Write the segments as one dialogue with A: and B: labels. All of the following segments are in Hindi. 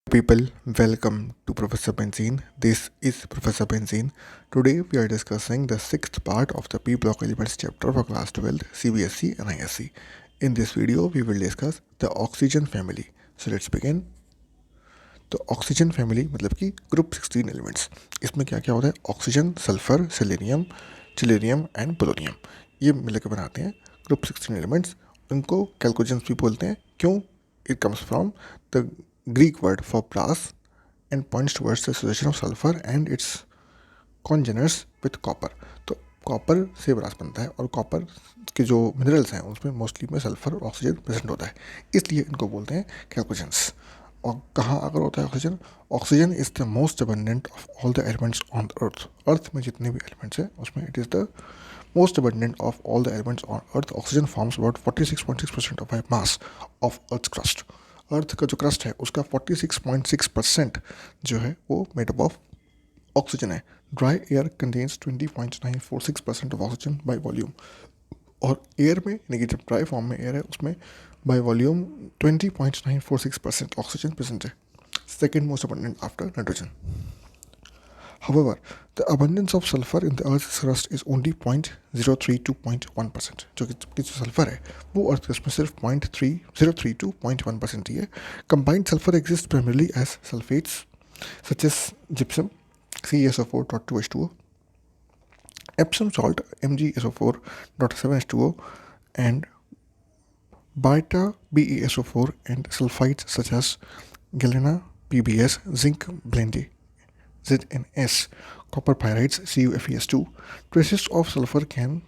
A: People, welcome to Professor Benzene. This is Professor Benzene. Today we are discussing the sixth part of the P block elements chapter for class 12 CBSE and ISC. In this video, we will discuss the oxygen family. So let's begin. तो ऑक्सीजन फैमिली मतलब कि ग्रुप 16 एलिमेंट्स. इसमें क्या क्या होता है? Oxygen, sulphur, selenium, tellurium and polonium, ये मिलकर बनाते हैं ग्रुप 16 एलिमेंट्स. इनको कैल्कोजेंस भी बोलते हैं. क्यों? It comes from the Greek word for brass and points towards the association of sulphur and its congeners with copper. तो कॉपर से ब्रास बनता है और कॉपर के जो मिनरल्स हैं उसमें मोस्टली में सल्फर और ऑक्सीजन प्रेजेंट होता है, इसलिए इनको बोलते हैं कैल्कोजेंस. और कहाँ अगर होता है oxygen? Oxygen is the most abundant of all the elements on earth. Earth में जितने भी एलिमेंट्स हैं उसमें it is the most abundant of all the elements on earth. Oxygen forms about 46.6% of mass of earth crust. Earth का जो क्रस्ट है उसका 46.6% जो है वो मेड अप ऑफ ऑक्सीजन है. Dry air contains 20.946% of oxygen by volume. और एयर में यानी कि जब ड्राई फॉर्म में एयर है उसमें बाई वॉल्यूम 20.946% ऑक्सीजन प्रेजेंट है. Second most abundant after nitrogen. However, the abundance of sulfur in the Earth's crust is only 0.03 to 0.1%. जो कि जो सल्फर है वो अर्थ क्रस्ट में सिर्फ 0.3032 to 0.1% ही है. Combined sulfur exists primarily as sulfates such as gypsum, CeSO4.2H2O, Epsom salt, MgSO4.7H2O, and beta BeSO4 and sulfides such as galena, PbS, zinc blende, ZnS, copper pyrites, CuFeS2. Traces of sulfur can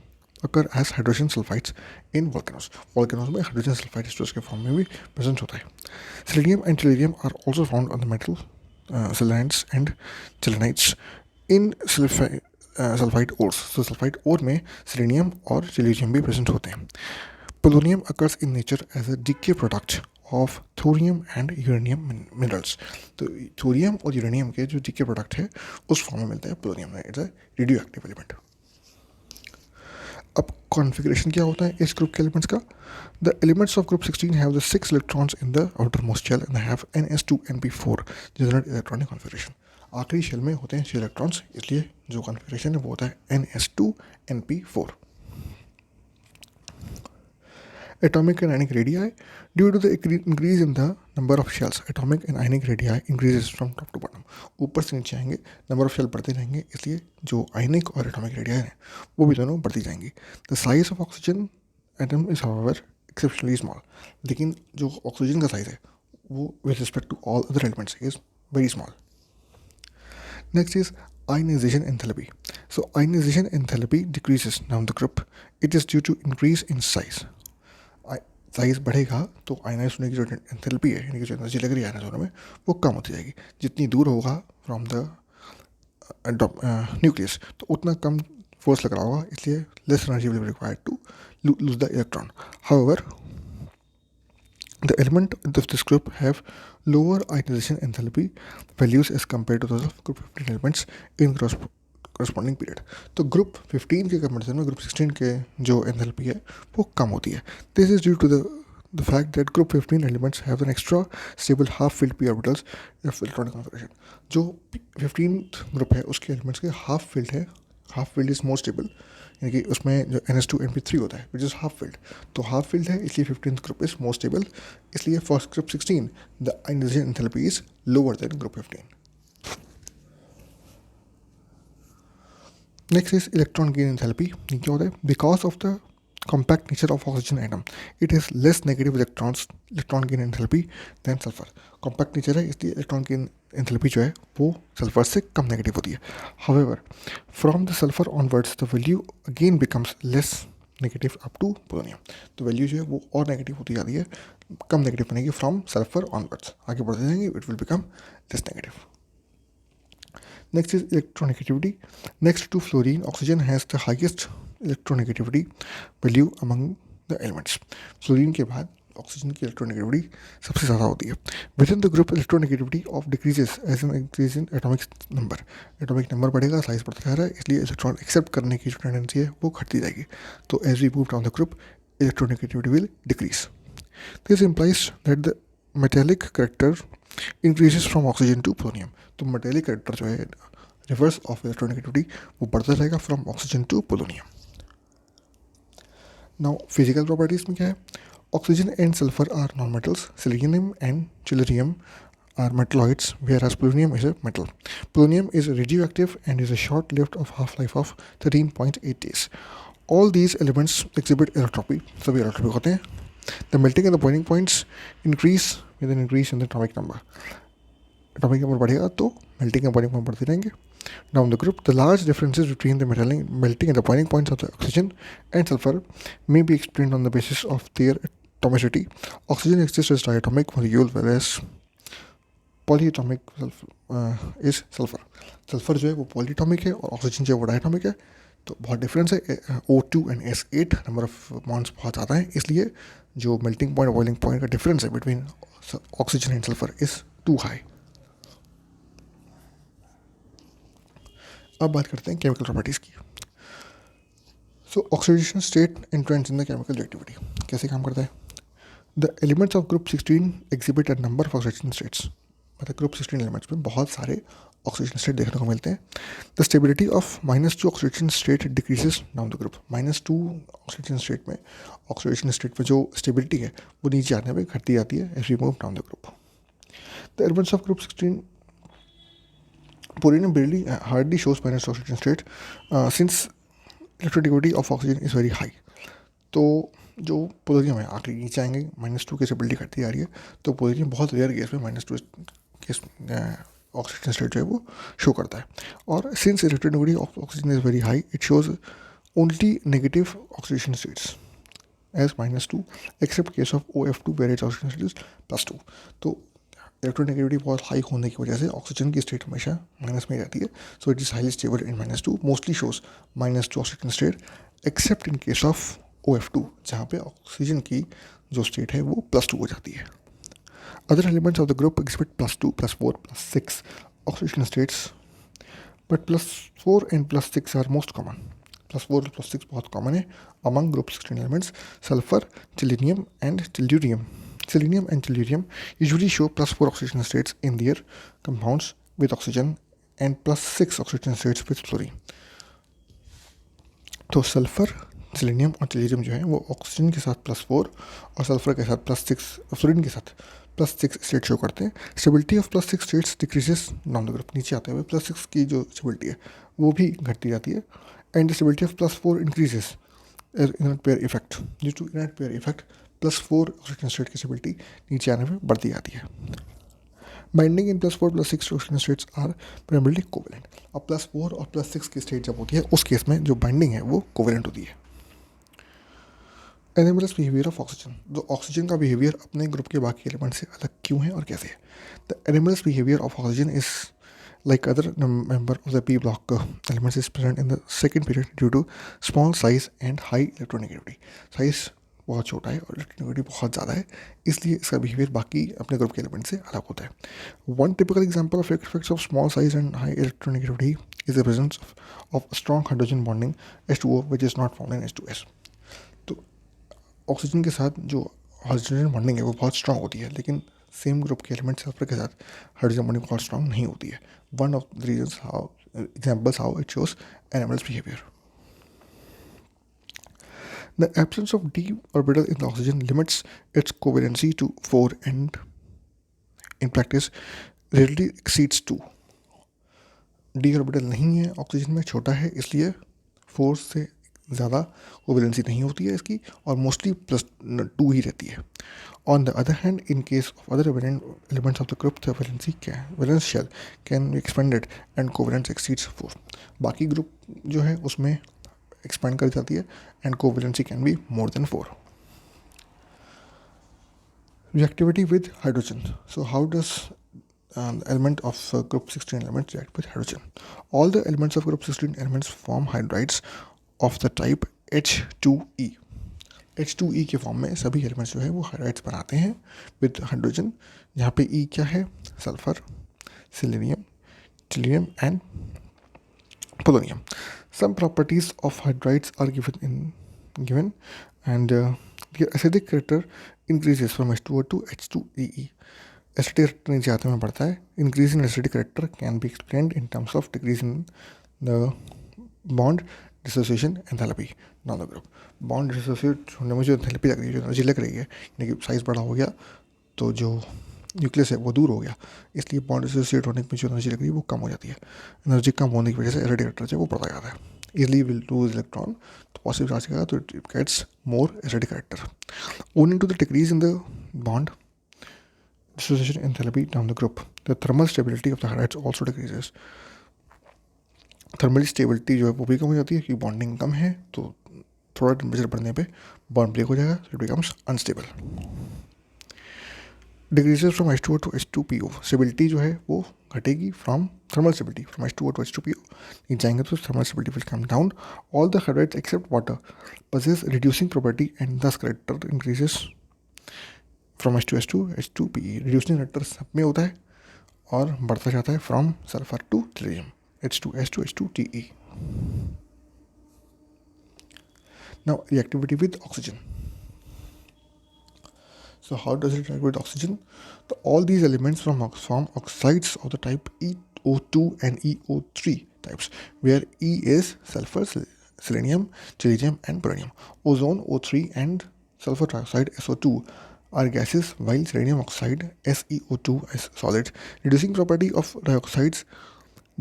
A: occur as hydrogen sulfides in volcanoes. Volcanoes में hydrogen sulfide स्टोर्स के फॉर्म में भी प्रेजेंट होता है. Selenium and tellurium are also found on the metal selenites and selenites in sulfide ores. So sulfide ore में selenium और tellurium भी प्रेजेंट होते हैं. Polonium occurs in nature as a decay product of thorium and uranium minerals. तो थोरियम और यूरेनियम के जो डीके प्रोडक्ट है उस फॉर्म में मिलता है polonium. It's a radioactive element. अब कॉन्फ़िगरेशन क्या होता है इस ग्रुप के एलिमेंट्स का? The elements of group 16 have the 6 electrons in the outermost shell and have NS2Np4 general electronic configuration. आखिरी शेल में होते हैं 6 इलेक्ट्रॉन्स, इसलिए जो कॉन्फ़िगरेशन है वो होता है NS2Np4. Atomic and ionic radii. Due to the increase in the number of shells, atomic and ionic radii increases from top to bottom. ऊपर से नीचे आएंगे, नंबर ऑफ शेल बढ़ते जाएंगे, इसलिए जो आयनिक और एटॉमिक रेडियाई हैं वो भी दोनों बढ़ती जाएंगी. The size of oxygen atom is however exceptionally small. लेकिन जो ऑक्सीजन का साइज है वो with respect to all other elements is very small. Next is ionization enthalpy. So ionization enthalpy decreases down the group. It is due to increase in size. Size बढ़ेगा तो आयनाइज होने की जो एंथैल्पी है यानी कि जो एनर्जी लग रही है आयनाइज होने में वो कम होती जाएगी. जितनी दूर होगा फ्रॉम द न्यूक्लियस तो उतना कम फोर्स लग रहा होगा, इसलिए less energy will be required to lose the electron. However the element of this group have lower ionization enthalpy values as compared to those of group 15 elements in corresponding period. तो ग्रुप 15 के कंपेरिजन में ग्रुप 16 के जो एंथैल्पी है वो कम होती है. This is due to the fact that group 15 elements have an extra stable half filled p orbitals of electronic configuration. जो 15th ग्रुप है उसके एलिमेंट्स के हाफ फील्ड है. Half filled is more stable, यानी कि उसमें जो NS2Np3 होता है विच इज़ हाफ फील्ड. तो हाफ फील्ड है इसलिए 15th group is more stable. इसलिए for group 16 the ionisation enthalpy is lower than group 15. Next is electron gain enthalpy. ये क्या होता है? Because of the compact nature of oxygen atom, it has less negative electron gain enthalpy than sulfur. Compact nature है इसलिए electron gain enthalpy जो है वो sulfur से कम negative होती है. However, from the sulfur onwards, the value again becomes less negative up to polonium. तो value जो है वो और negative होती जाती है, कम negative बनेगी from sulfur onwards. आगे बढ़ते जाएंगे it will become less negative. Next is electronegativity. Next to fluorine, oxygen has the highest electronegativity value among the elements. Fluorine के बाद ऑक्सीजन की electronegativity सबसे ज़्यादा होती है. Within the group, electronegativity of decreases as an increase in atomic number. Atomic number बढ़ेगा, साइज बढ़ता जा रहा है, इसलिए इलेक्ट्रॉन एक्सेप्ट करने की जो टेंडेंसी है वो घटती जाएगी. तो as we move down the group, electronegativity will decrease. This implies that the metallic character increases from oxygen to polonium. तो मेटेलिक कैरेक्टर जो है रिवर्स ऑफ इलेक्ट्रोनेगेटिविटी वो बढ़ता जाएगा from oxygen to polonium. Now physical properties में क्या है, oxygen and sulphur are non metals, selenium and tellurium are metalloids, whereas polonium is a metal. Polonium is radioactive and is a short-lived of half-life of 13.8 days. All these elements exhibit allotropy. सभी allotropy होते हैं. The melting and the boiling points increase with an increase in the atomic number. Atomic number बढ़ेगा तो melting and boiling point बढ़ते रहेंगे. Now in the group, the large differences between the melting and the boiling points of the oxygen and sulfur may be explained on the basis of their atomicity. Oxygen exists as diatomic molecule, whereas polyatomic is sulphur. Sulphur जो है वो पॉलीएटॉमिक है और ऑक्सीजन जो है वो डायटॉमिक है। तो बहुत डिफरेंस है, O2 and S8 number of bonds बहुत ज़्यादा है, इसलिए जो मेल्टिंग पॉइंट और बॉइलिंग पॉइंट का डिफरेंस है between oxygen and sulphur is too high. अब बात करते हैं केमिकल प्रॉपर्टीज़ की। So oxidation state influence in the chemical reactivity कैसे काम करता है। The elements of group 16 exhibit a number of oxidation states. मतलब ग्रुप 16 एलिमेंट्स में बहुत सारे ऑक्सीडेशन स्टेट देखने को मिलते हैं। The stability of -2 oxidation state decreases down the group. -2 oxidation state में जो स्टेबिलिटी है वो नीचे आने में घटती जाती है as we move down the group. The elements of group 16 polonium barely hardly shows -2 oxygen state since electronegativity of oxygen is very high. तो जो पोलोनियम है आखिरी नीचे आएंगे, -2 की स्टेबिलिटी घटती जा रही है, तो पोलोनियम बहुत रेयर केस में -2 केस ऑक्सीजन स्टेट जो है वो शो करता है। और since electronegativity of oxygen is very high, it shows only negative oxidation states as -2 except case of OF2 where it's oxygen state +2। तो इलेक्ट्रोनेगेटिविटी बहुत हाई होने की वजह से ऑक्सीजन की स्टेट हमेशा माइनस में रहती है। So it is highly stable in -2, mostly shows -2 oxygen state accept in case of OF2 जहाँ पे ऑक्सीजन की जो स्टेट है वो +2 हो जाती है। Other elements of the group exhibit +2, +4, +6 oxidation states, but +4 and +6 are most common. +4 और +6 बहुत कॉमन है among group 16 elements, sulphur, selenium and tellurium. Selenium and tellurium usually show +4 oxidation states in their compounds with oxygen and +6 oxidation states with fluorine. तो सल्फर, सेलेनियम और टेल्यूरियम जो है वो ऑक्सीजन के साथ +4 और सल्फर के साथ +6, फ्लोरीन के साथ +6 स्टेट शो करते हैं। Stability of +6 states decreases down the group, नीचे आते हुए +6 की जो स्टेबिलिटी है वो भी घटती जाती है। And the stability of +4 increases inert pair effect. Due to inert pair effect +4 oxygen state की स्टेबिलिटी नीचे आने में बढ़ती जाती है। Binding in +4 +6 oxygen states are primarily covalent. अब +4 और +6 की स्टेट जब होती है उस केस में जो बाइंडिंग है वो कोवेलेंट होती है। एनिमल्स बिहेवियर ऑफ ऑक्सीजन, तो ऑक्सीजन का बिहेवियर अपने ग्रुप के बाकी एलिमेंट से अलग क्यों है और कैसे है। The animals behaviour of oxygen is like other member of the P block elements is present in the second period due to small size and high electronegativity. Size बहुत छोटा है और इलेक्ट्रोनेगेटिविटी बहुत ज़्यादा है, इसलिए इसका बिहेवियर बाकी अपने ग्रुप के एलिमेंट से अलग होता है। One typical example of effects of small size and high electronegativity is the presence of strong hydrogen bonding H2O which is not found in H2S। तो ऑक्सीजन के साथ जो हाइड्रोजन बॉन्डिंग है वो बहुत स्ट्रॉन्ग होती है, लेकिन सेम ग्रुप के एलिमेंट सल्फर के साथ हाइड्रोजन बॉन्डिंग बहुत स्ट्रॉन्ग नहीं होती है। One of the reasons how examples how it shows animals behaviour. The absence of d orbital in the oxygen limits its covalency to 4 and in practice rarely exceeds 2। d orbital नहीं है ऑक्सीजन में, छोटा है, इसलिए 4 से ज़्यादा कोवेलेंसी नहीं होती है इसकी और मोस्टली +2 ही रहती है। On the other hand in case of other elements of the group the valence shell can be expanded and covalence exceeds 4। बाकी ग्रुप जो है उसमें एक्सपेंड कर जाती है and covalency can be more than 4। reactivity with hydrogen. So how does the element of group 16 elements react with hydrogen? All the elements of group 16 elements form hydrides of the type H2E। H2E के फॉर्म में सभी एलिमेंट्स जो है वो हाइड्राइड्स बनाते हैं विद हाइड्रोजन, जहाँ पे E क्या है, sulphur, selenium, tellurium and polonium. Some properties of hydrides are given and their acidic character increases from H2O to H2EE. Acidic character नीचे आते में बढ़ता है. Increase in acidic character can be explained in terms of decrease in the bond dissociation enthalpy down the group. Bond dissociate होने में जो एंथैल्पी लग रही है, जो एनर्जी लग रही है, यानी कि साइज़ बड़ा हो गया तो जो न्यूक्लियस है वो दूर हो गया, इसलिए बॉन्ड डिसोसिएट होने में जो एनर्जी लग रही है वो कम हो जाती है. एनर्जी कम होने की वजह से एसिडिक करेक्टर जो है वो बढ़ता जाता है. इजली विल लूज इलेक्ट्रॉन, तो पॉजिटिव चार्ज का तो it gets more acidic character. Owing to the decrease in the bond dissociation enthalpy down the group, the thermal stability of the halides also decreases. Thermal stability जो है वो भी कम हो जाती है क्योंकि बॉन्डिंग कम है, तो थोड़ा टेम्परेचर बढ़ने पे बॉन्ड ब्रेक हो जाएगा, so it becomes unstable. Decreases from H2O to H2PO. Stability जो है वो घटेगी from thermal stability from H2O to H2PO. नीचे जाएंगे तो thermal stability will come down. All the halides except water possess reducing property and thus character increases from H2S2 H2PE. Reducing character सब में होता है और बढ़ता जाता है from sulphur to silicon H2S2 H2TE. Now reactivity with oxygen. So how does it react with oxygen? So all these elements form oxides of the type EO2 and EO3 types, where E is sulfur, selenium, cerium and polonium. Ozone O3 and sulfur trioxide SO2 are gases, while selenium oxide SeO2 is solid. Reducing property of dioxides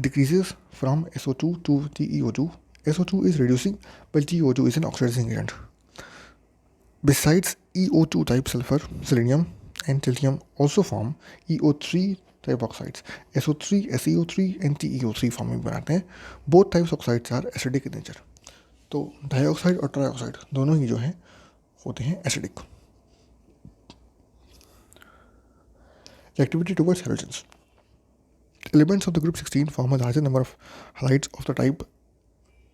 A: decreases from SO2 to TeO2. SO2 is reducing, while TeO2 is an oxidizing agent. Besides EO2 type sulfur, selenium and tellurium also form EO3 type oxides. SO3, SeO3 and TeO3 form में बनाते हैं. Both types oxides are acidic in nature. तो डाइऑक्साइड और ट्राइऑक्साइड दोनों ही जो हैं होते हैं acidic. Reactivity towards halogens. Elements of the group 16 form a larger number of halides of the type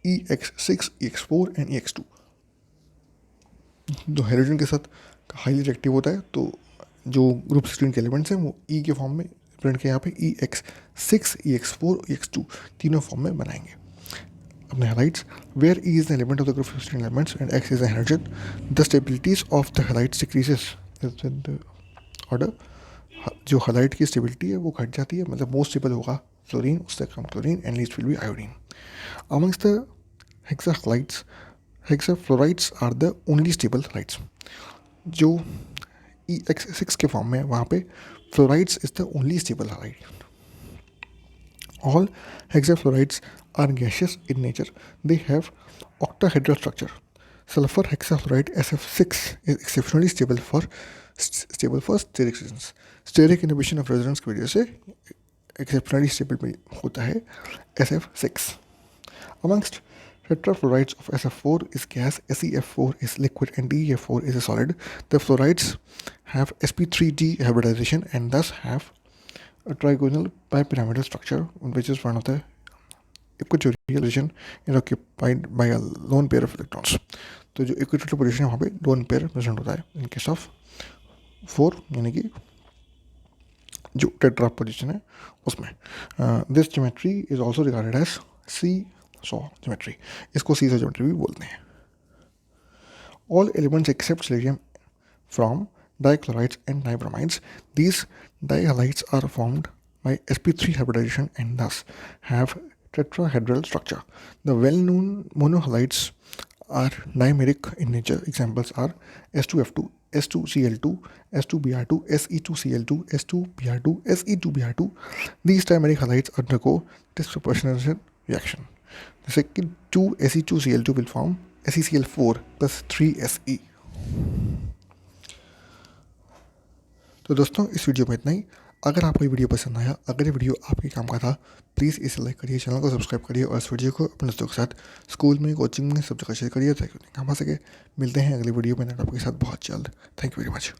A: EX6, EX4 and EX2. जो हेलोजन के साथ हाईली रिएक्टिव होता है, तो जो ग्रुप 16 के एलिमेंट्स हैं वो E के फॉर्म में प्रिंट के यहाँ पे EX6, EX4, EX2 तीनों फॉर्म में बनाएंगे अपने halides. Where E is the element of the group 16 elements and X is a halogen, the stabilities of the halides decreases in the order. जो हलाइड की स्टेबिलिटी है वो घट जाती है, मतलब मोस्ट स्टेबल होगा फ्लोरीन, उससे कम chlorine and least will be iodine. Amongst the hexafluorides, hexafluorides are the only stable halides. जो EX6 के फॉर्म में वहाँ पे fluorides is the only stable halide. All hexafluorides are gaseous in nature, they have octahedral structure. Sulfur hexafluoride SF6 is exceptionally stable for steric reasons. Steric inhibition of resonance की वजह से exceptionally stable होता है SF6. Amongst tetrafluorides of SF4 is gas, SeF4 is liquid and DeF4 is a solid. The fluorides have sp3d hybridization and thus have a trigonal bipyramidal structure, which is one of the equatorial region is occupied by a lone pair of electrons. तो जो इक्वेटोरियल पोजीशन है वहाँ पे लोन पेयर प्रेजेंट होता है इन केस ऑफ 4, यानी कि जो टेट्रा पोजीशन है उसमें. This geometry is also regarded as seesaw geometry. इसको सी सॉ ज्योमेट्री भी बोलते हैं. All elements except silicon from dichlorides and dibromides. These dihalides are formed by sp3 hybridization and thus have tetrahedral structure. The well-known monohalides are dimeric in nature. Examples are S2F2, S2Cl2, S2Br2, Se2Cl2, S2Br2, Se2Br2. These dimeric halides undergo disproportionation reaction. The second 2 Se2Cl2 will form SeCl4 plus 3Se. तो दोस्तों इस वीडियो में इतना ही. अगर आपको ये वीडियो पसंद आया, अगर ये वीडियो आपके काम का था, प्लीज़ इसे लाइक करिए, चैनल को सब्सक्राइब करिए और इस वीडियो को अपने दोस्तों के साथ स्कूल में, कोचिंग में सब जगह शेयर करिए ताकि उन्हें काम आ सके. मिलते हैं अगली वीडियो में आपके साथ बहुत जल्द. Thank you very much.